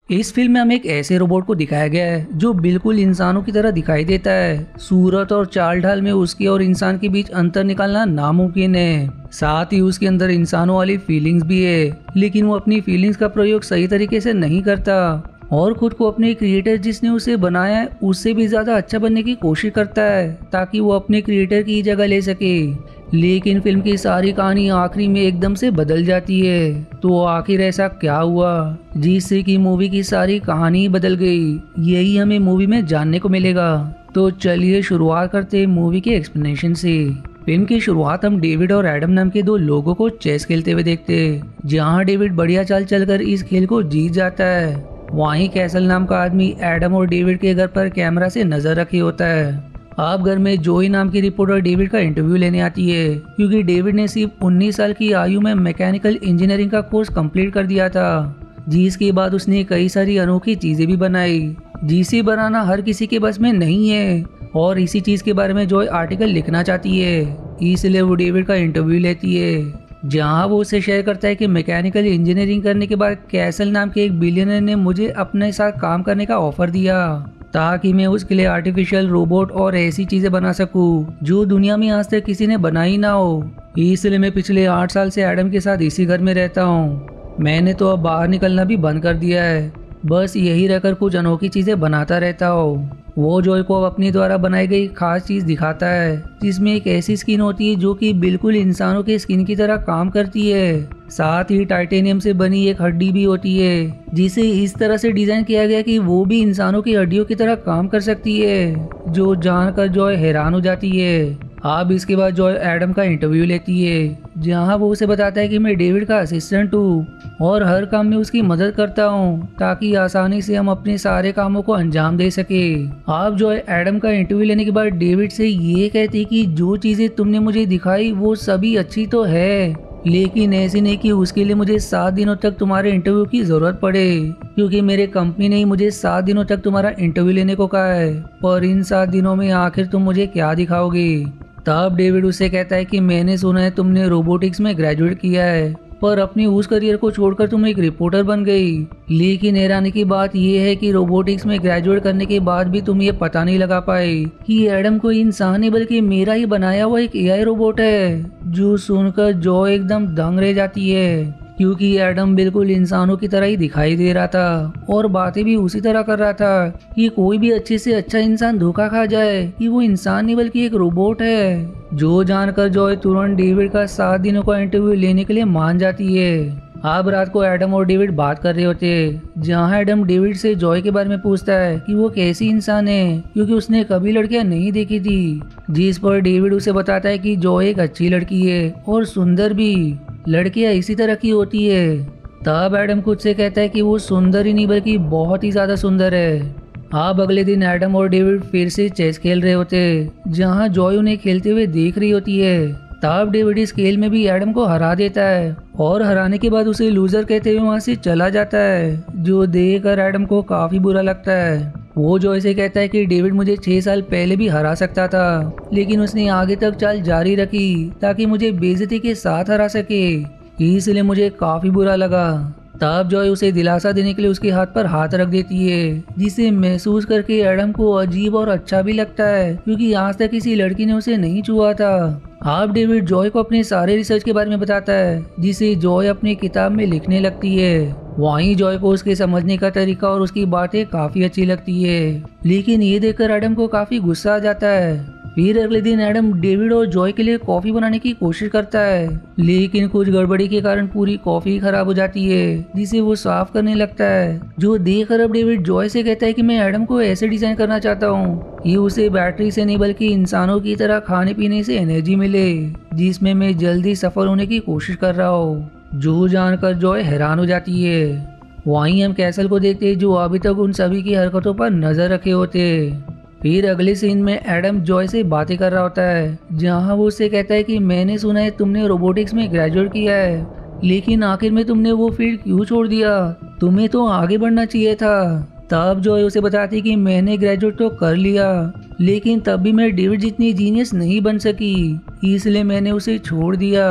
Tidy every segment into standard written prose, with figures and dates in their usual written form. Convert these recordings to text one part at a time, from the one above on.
इस फिल्म में हमें एक ऐसे रोबोट को दिखाया गया है जो बिल्कुल इंसानों की तरह दिखाई देता है। सूरत और चाल ढाल में उसके और इंसान के बीच अंतर निकालना नामुमकिन है। साथ ही उसके अंदर इंसानों वाली फीलिंग्स भी है, लेकिन वो अपनी फीलिंग्स का प्रयोग सही तरीके से नहीं करता और खुद को अपने क्रिएटर जिसने उसे बनाया है उससे भी ज्यादा अच्छा बनने की कोशिश करता है ताकि वो अपने क्रिएटर की जगह ले सके। लेकिन फिल्म की सारी कहानी आखिरी में एकदम से बदल जाती है। तो आखिर ऐसा क्या हुआ जिससे कि मूवी की सारी कहानी बदल गई, यही हमें मूवी में जानने को मिलेगा। तो चलिए शुरुआत करते हैं मूवी के एक्सप्लेनेशन से। फिल्म की शुरुआत हम डेविड और एडम नाम के दो लोगों को चेस खेलते हुए देखते हैं, जहां डेविड बढ़िया चाल चलकर इस खेल को जीत जाता है। वहीं कैसल नाम का आदमी एडम और डेविड के घर पर कैमरा से नजर रखे होता है। अब घर में जोई नाम की रिपोर्टर डेविड का इंटरव्यू लेने आती है, क्योंकि डेविड ने सिर्फ 19 साल की आयु में मैकेनिकल इंजीनियरिंग का कोर्स कंप्लीट कर दिया था, जिसके बाद उसने कई सारी अनोखी चीजें भी बनाई जिसे बनाना हर किसी के बस में नहीं है। और इसी चीज के बारे में जोई आर्टिकल लिखना चाहती है, इसलिए वो डेविड का इंटरव्यू लेती है, जहां वो उसे शेयर करता है कि मैकेनिकल इंजीनियरिंग करने के बाद कैसल नाम के एक बिलियनर ने मुझे अपने साथ काम करने का ऑफर दिया ताकि मैं उसके लिए आर्टिफिशियल रोबोट और ऐसी चीजें बना सकूं जो दुनिया में आज तक किसी ने बनाई ना हो। इसलिए मैं पिछले 8 साल से एडम के साथ इसी घर में रहता हूँ। मैंने तो अब बाहर निकलना भी बंद कर दिया है, बस यही रहकर कुछ अनोखी चीजें बनाता रहता हूँ। वो जॉय को अब अपने द्वारा बनाई गई खास चीज दिखाता है, जिसमें एक ऐसी स्किन होती है जो कि बिल्कुल इंसानों के स्किन की तरह काम करती है। साथ ही टाइटेनियम से बनी एक हड्डी भी होती है, जिसे इस तरह से डिजाइन किया गया कि वो भी इंसानों की हड्डियों की तरह काम कर सकती है, जो जानकर जॉय हैरान हो जाती है। अब इसके बाद जॉय एडम का इंटरव्यू लेती है, जहां वो उसे बताता है कि मैं डेविड का असिस्टेंट हूँ और हर काम में उसकी मदद करता हूँ ताकि आसानी से हम अपने सारे कामों को अंजाम दे सके। अब जॉय एडम का इंटरव्यू लेने के बाद डेविड से ये कहती कि जो चीजें तुमने मुझे दिखाई वो सभी अच्छी तो है, लेकिन ऐसी नहीं कि उसके लिए मुझे 7 दिनों तक तुम्हारे इंटरव्यू की जरूरत पड़े, क्योंकि मेरे कंपनी ने ही मुझे 7 दिनों तक तुम्हारा इंटरव्यू लेने को कहा है। पर इन 7 दिनों में आखिर तुम मुझे क्या दिखाओगे? तब डेविड उसे कहता है कि मैंने सुना है तुमने रोबोटिक्स में ग्रेजुएट किया है, पर अपनी उस करियर को छोड़कर तुम एक रिपोर्टर बन गई। लेकिन हैरानी की बात यह है कि रोबोटिक्स में ग्रेजुएट करने के बाद भी तुम ये पता नहीं लगा पाए कि एडम कोई इंसान नहीं बल्कि मेरा ही बनाया हुआ एक एआई रोबोट है। जो सुनकर जो एकदम दंग रह जाती है, क्योंकि एडम बिल्कुल इंसानों की तरह ही दिखाई दे रहा था और बातें भी उसी तरह कर रहा था कि कोई भी अच्छे से अच्छा इंसान धोखा खा जाए कि वो इंसान नहीं बल्कि एक रोबोट है। जो जानकर जॉय तुरंत डेविड का 7 दिनों का इंटरव्यू लेने के लिए मान जाती है। अब रात को एडम और डेविड बात कर रहे होते हैं, जहां एडम डेविड से जॉय के बारे में पूछता है कि वो कैसी इंसान है, क्योंकि उसने कभी लड़कियां नहीं देखी थी। जिस पर डेविड उसे बताता है कि जॉय एक अच्छी लड़की है और सुंदर भी, लड़कियां इसी तरह की होती है। तब एडम खुद से कहता है कि वो सुंदर ही नहीं बल्कि बहुत ही ज्यादा सुंदर है। अब अगले दिन एडम और डेविड फिर से चेस खेल रहे होते, जहां जॉय उन्हें खेलते हुए देख रही होती है। तब डेविड इस खेल में भी एडम को हरा देता है और हराने के बाद उसे लूजर कहते हुए वहां से चला जाता है, जो देखकर एडम को काफी बुरा लगता है। वो जॉय से कहता है कि डेविड मुझे 6 साल पहले भी हरा सकता था, लेकिन उसने आगे तक चाल जारी रखी ताकि मुझे बेइज्जती के साथ हरा सके, इसलिए मुझे काफी बुरा लगा। तब जॉय उसे दिलासा देने के लिए उसके हाथ पर हाथ रख देती है, जिसे महसूस करके एडम को अजीब और अच्छा भी लगता है, क्योंकि आज तक किसी लड़की ने उसे नहीं छुआ था। अब डेविड जॉय को अपने सारे रिसर्च के बारे में बताता है, जिसे जॉय अपनी किताब में लिखने लगती है। वहीं जॉय को उसके समझने का तरीका और उसकी बातें काफी अच्छी लगती है, लेकिन ये देखकर एडम को काफी गुस्सा आ जाता है। फिर अगले दिन एडम डेविड और जॉय के लिए कॉफी बनाने की कोशिश करता है, लेकिन कुछ गड़बड़ी के कारण पूरी कॉफी खराब हो जाती है, जिसे वो साफ करने लगता है। जो देखकर अब डेविड जॉय से कहता है कि मैं एडम को ऐसे डिजाइन करना चाहता हूँ कि उसे बैटरी से नहीं बल्कि इंसानों की तरह खाने पीने से एनर्जी मिले, जिसमें मैं जल्दी सफल होने की कोशिश कर रहा हूँ। जो जानकर जॉय हैरान हो जाती है। वहीं हम कैसल को देखते हैं, जो अभी तक उन सभी की हरकतों पर नजर रखे होते। फिर अगले सीन में एडम जॉय से बातें कर रहा होता है, जहां वो उससे कहता है कि मैंने सुना है तुमने रोबोटिक्स में ग्रेजुएट किया है, लेकिन आखिर में तुमने वो फील्ड क्यों छोड़ दिया? तुम्हें तो आगे बढ़ना चाहिए था। तब जॉय उसे बताती कि मैंने ग्रेजुएट तो कर लिया, लेकिन तब भी मैं डेविड जितनी जीनियस नहीं बन सकी, इसलिए मैंने उसे छोड़ दिया।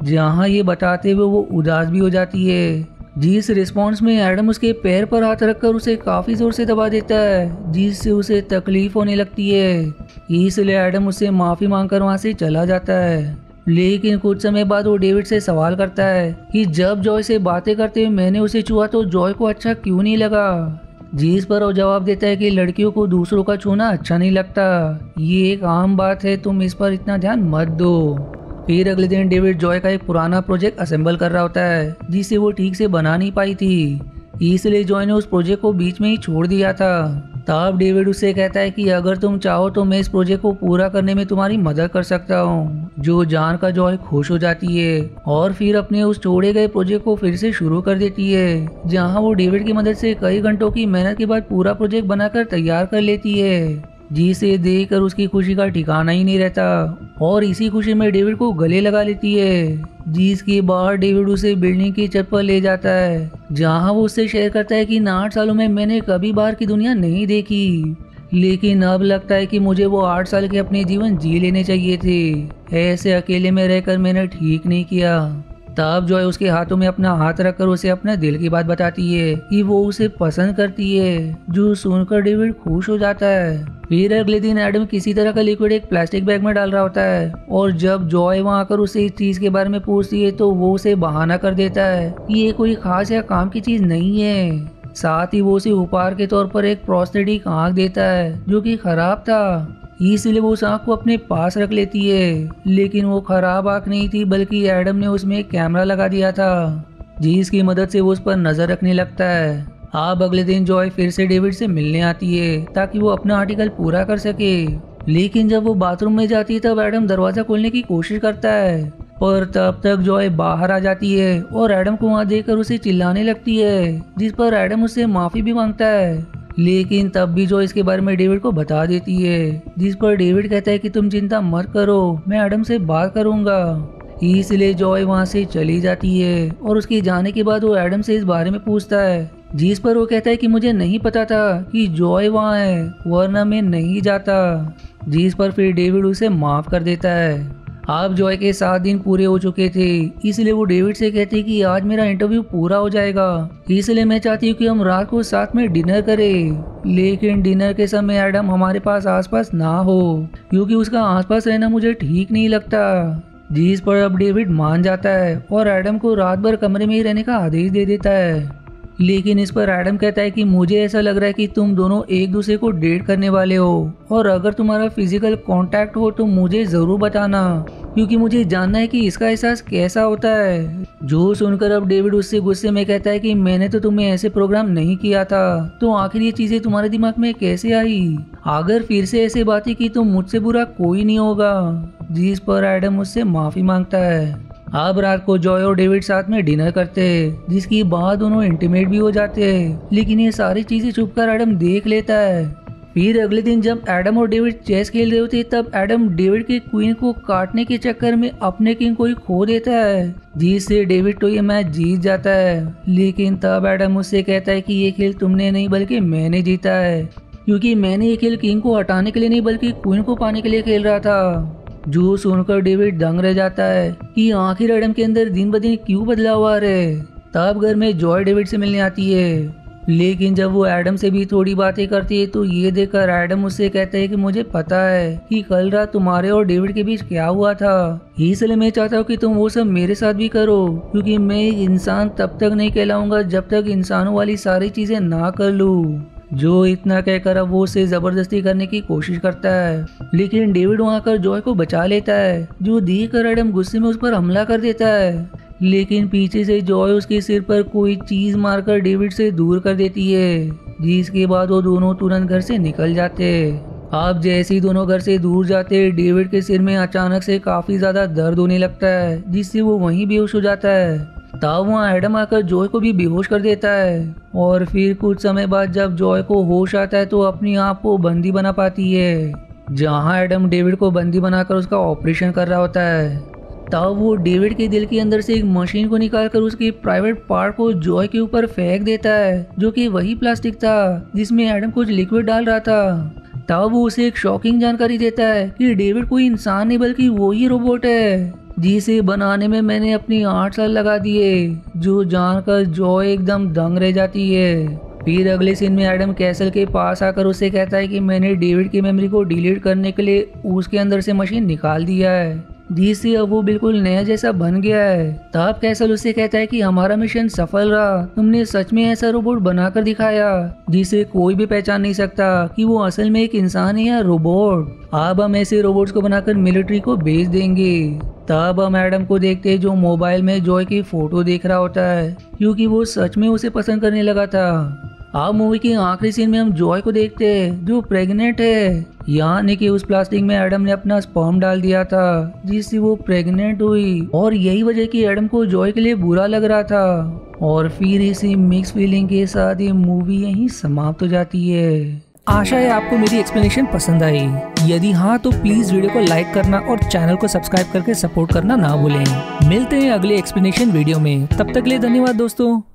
जहाँ ये बताते हुए वो उदास भी हो जाती है। जिस रिस्पॉन्स में एडम उसके पैर पर हाथ रखकर उसे काफी जोर से दबा देता है, जिससे उसे तकलीफ होने लगती है। इसलिए एडम उससे माफी मांगकर वहां से चला जाता है। लेकिन कुछ समय बाद वो डेविड से सवाल करता है कि जब जॉय से बातें करते हुए मैंने उसे छुआ तो जॉय को अच्छा क्यों नहीं लगा। जिस पर वो जवाब देता है कि लड़कियों को दूसरों का छूना अच्छा नहीं लगता, ये एक आम बात है, तुम इस पर इतना ध्यान मत दो। फिर अगले दिन डेविड जॉय का एक पुराना प्रोजेक्ट असेंबल कर रहा होता है, जिसे वो ठीक से बना नहीं पाई थी। इसलिए जॉय ने उस प्रोजेक्ट को बीच में ही छोड़ दिया था। तब डेविड उससे कहता है कि अगर तुम चाहो तो मैं इस प्रोजेक्ट को पूरा करने में तुम्हारी मदद कर सकता हूँ। जो जानकर जॉय खुश हो जाती है और फिर अपने उस छोड़े गए प्रोजेक्ट को फिर से शुरू कर देती है, जहाँ वो डेविड की मदद से कई घंटों की मेहनत के बाद पूरा प्रोजेक्ट बनाकर तैयार कर लेती है। जिसे देखकर उसकी खुशी का ठिकाना ही नहीं रहता और इसी खुशी में डेविड को गले लगा लेती है। जिसके बाद डेविड उसे बिल्डिंग की छत पर ले जाता है, जहां वो उससे शेयर करता है कि इन 8 सालों में मैंने कभी बाहर की दुनिया नहीं देखी, लेकिन अब लगता है कि मुझे वो 8 साल के अपने जीवन जी लेने चाहिए थे। ऐसे अकेले में रहकर मैंने ठीक नहीं किया। तब जॉय उसके हाथों में अपना हाथ रखकर उसे अपने दिल की बात बताती है कि वो उसे पसंद करती है, जो सुनकर डेविड खुश हो जाता है। फिर अगले दिन एडम किसी तरह का लिक्विड एक प्लास्टिक बैग में डाल रहा होता है और जब जॉय वहां आकर उसे इस चीज के बारे में पूछती है तो वो उसे बहाना कर देता है कि ये कोई खास या काम की चीज नहीं है। साथ ही वो उसे उपहार के तौर पर एक प्रोस्थेटिक आंख देता है जो कि खराब था, इसलिए वो उस आंख को अपने पास रख लेती है। लेकिन वो खराब आंख नहीं थी, बल्कि एडम ने उसमें एक कैमरा लगा दिया था, जिसकी मदद से वो उस पर नजर रखने लगता है। अब अगले दिन जॉय फिर से डेविड से मिलने आती है ताकि वो अपना आर्टिकल पूरा कर सके। लेकिन जब वो बाथरूम में जाती है तब एडम दरवाजा खोलने की कोशिश करता है, पर तब तक जॉय बाहर आ जाती है और एडम को वहां देखकर उसे चिल्लाने लगती है, जिस पर एडम उससे माफी भी मांगता है। लेकिन तब भी जॉय इसके बारे में डेविड को बता देती है, जिस पर डेविड कहता है कि तुम चिंता मत करो, मैं एडम से बात करूंगा। इसलिए जॉय वहां से चली जाती है और उसके जाने के बाद वो एडम से इस बारे में पूछता है, जिस पर वो कहता है कि मुझे नहीं पता था कि जॉय वहां है, वरना मैं नहीं जाता। जिस पर फिर डेविड उसे माफ कर देता है। अब जॉय के 7 दिन पूरे हो चुके थे, इसलिए वो डेविड से कहती कि आज मेरा इंटरव्यू पूरा हो जाएगा, इसलिए मैं चाहती हूँ कि हम रात को साथ में डिनर करें। लेकिन डिनर के समय एडम हमारे पास आसपास ना हो, क्योंकि उसका आसपास रहना मुझे ठीक नहीं लगता। जिस पर अब डेविड मान जाता है और एडम को रात भर कमरे में ही रहने का आदेश दे देता है। लेकिन इस पर एडम कहता है कि मुझे ऐसा लग रहा है कि तुम दोनों एक दूसरे को डेट करने वाले हो, और अगर तुम्हारा फिजिकल कांटेक्ट हो तो मुझे जरूर बताना, क्योंकि मुझे जानना है कि इसका एहसास कैसा होता है। जो सुनकर अब डेविड उससे गुस्से में कहता है कि मैंने तो तुम्हें ऐसे प्रोग्राम नहीं किया था, तो आखिर ये चीजें तुम्हारे दिमाग में कैसे आई? अगर फिर से ऐसे बातें की तो मुझसे बुरा कोई नहीं होगा। जिस पर एडम उससे माफी मांगता है। अब रात को जॉय और डेविड साथ में डिनर करते हैं, जिसकी बाद दोनों इंटीमेट भी हो जाते हैं, लेकिन ये सारी चीजें छुपकर एडम देख लेता है। फिर अगले दिन जब एडम और डेविड चेस खेल रहे होते तब एडम डेविड के क्वीन को काटने के चक्कर में अपने किंग को ही खो देता है, जिससे डेविड तो ये मैच जीत जाता है। लेकिन तब एडम उससे कहता है कि ये खेल तुमने नहीं बल्कि मैंने जीता है, क्योंकि मैंने ये खेल किंग को हटाने के लिए नहीं बल्कि क्वीन को पाने के लिए खेल रहा था। जो सुनकर डेविड दंग रह जाता है कि आखिर एडम के अंदर दिन ब दिन क्यों बदलाव आ रहे। तब घर में जॉय डेविड से मिलने आती है, लेकिन जब वो एडम से भी थोड़ी बातें करती है तो ये देखकर एडम उससे कहता है कि मुझे पता है कि कल रात तुम्हारे और डेविड के बीच क्या हुआ था, इसलिए मैं चाहता हूँ कि तुम वो सब मेरे साथ भी करो, क्योंकि मैं एक इंसान तब तक नहीं कहलाऊंगा जब तक इंसानों वाली सारी चीजें ना कर लूँ। जो इतना कहकर अब वो उसे जबरदस्ती करने की कोशिश करता है, लेकिन डेविड वहां कर जॉय को बचा लेता है, जो देखकर एडम गुस्से में उस पर हमला कर देता है। लेकिन पीछे से जॉय उसके सिर पर कोई चीज मारकर डेविड से दूर कर देती है, जिसके बाद वो दोनों तुरंत घर से निकल जाते। अब जैसे ही दोनों घर से दूर जाते, डेविड के सिर में अचानक से काफी ज्यादा दर्द होने लगता है, जिससे वो वहीं बेहोश हो जाता है। तब वहाँ एडम आकर जॉय को भी बेहोश कर देता है, और फिर कुछ समय बाद जब जॉय को होश आता है तो अपनी आप को बंदी बना पाती है, जहाँ एडम डेविड को बंदी बनाकर उसका ऑपरेशन कर रहा होता है। तब वो डेविड के दिल के अंदर से एक मशीन को निकालकर उसके प्राइवेट पार्ट को जॉय के ऊपर फेंक देता है, जो कि वही प्लास्टिक था जिसमें एडम कुछ लिक्विड डाल रहा था। तब वो उसे एक शॉकिंग जानकारी देता है कि डेविड कोई इंसान नहीं बल्कि वो ही रोबोट है, जिसे बनाने में मैंने अपनी 8 साल लगा दिए, जो जानकर जॉय एकदम दंग रह जाती है। फिर अगले सीन में एडम कैसल के पास आकर उससे कहता है कि मैंने डेविड की मेमोरी को डिलीट करने के लिए उसके अंदर से मशीन निकाल दिया है, जिससे अब वो बिल्कुल नया जैसा बन गया है। तब कैसल उससे कहता है कि हमारा मिशन सफल रहा, तुमने सच में ऐसा रोबोट बनाकर दिखाया जिसे कोई भी पहचान नहीं सकता कि वो असल में एक इंसान है या रोबोट। अब हम ऐसे रोबोट्स को बनाकर मिलिट्री को भेज देंगे। तब हम एडम को देखते हैं जो मोबाइल में जॉय की फोटो देख रहा होता है, क्योंकि वो सच में उसे पसंद करने लगा था। अब मूवी के आखिरी सीन में हम जॉय को देखते हैं जो प्रेग्नेंट है, यानी कि उस प्लास्टिक में एडम ने अपना स्पर्म डाल दिया था जिससे वो प्रेग्नेंट हुई, और यही वजह कि एडम को जॉय के लिए बुरा लग रहा था। और फिर इसी मिक्स फीलिंग के साथ ये मूवी यहीं समाप्त हो जाती है। आशा है आपको मेरी एक्सप्लेनेशन पसंद आई। यदि हाँ तो प्लीज वीडियो को लाइक करना और चैनल को सब्सक्राइब करके सपोर्ट करना ना भूलें। मिलते हैं अगले एक्सप्लेनेशन वीडियो में, तब तक के लिए धन्यवाद दोस्तों।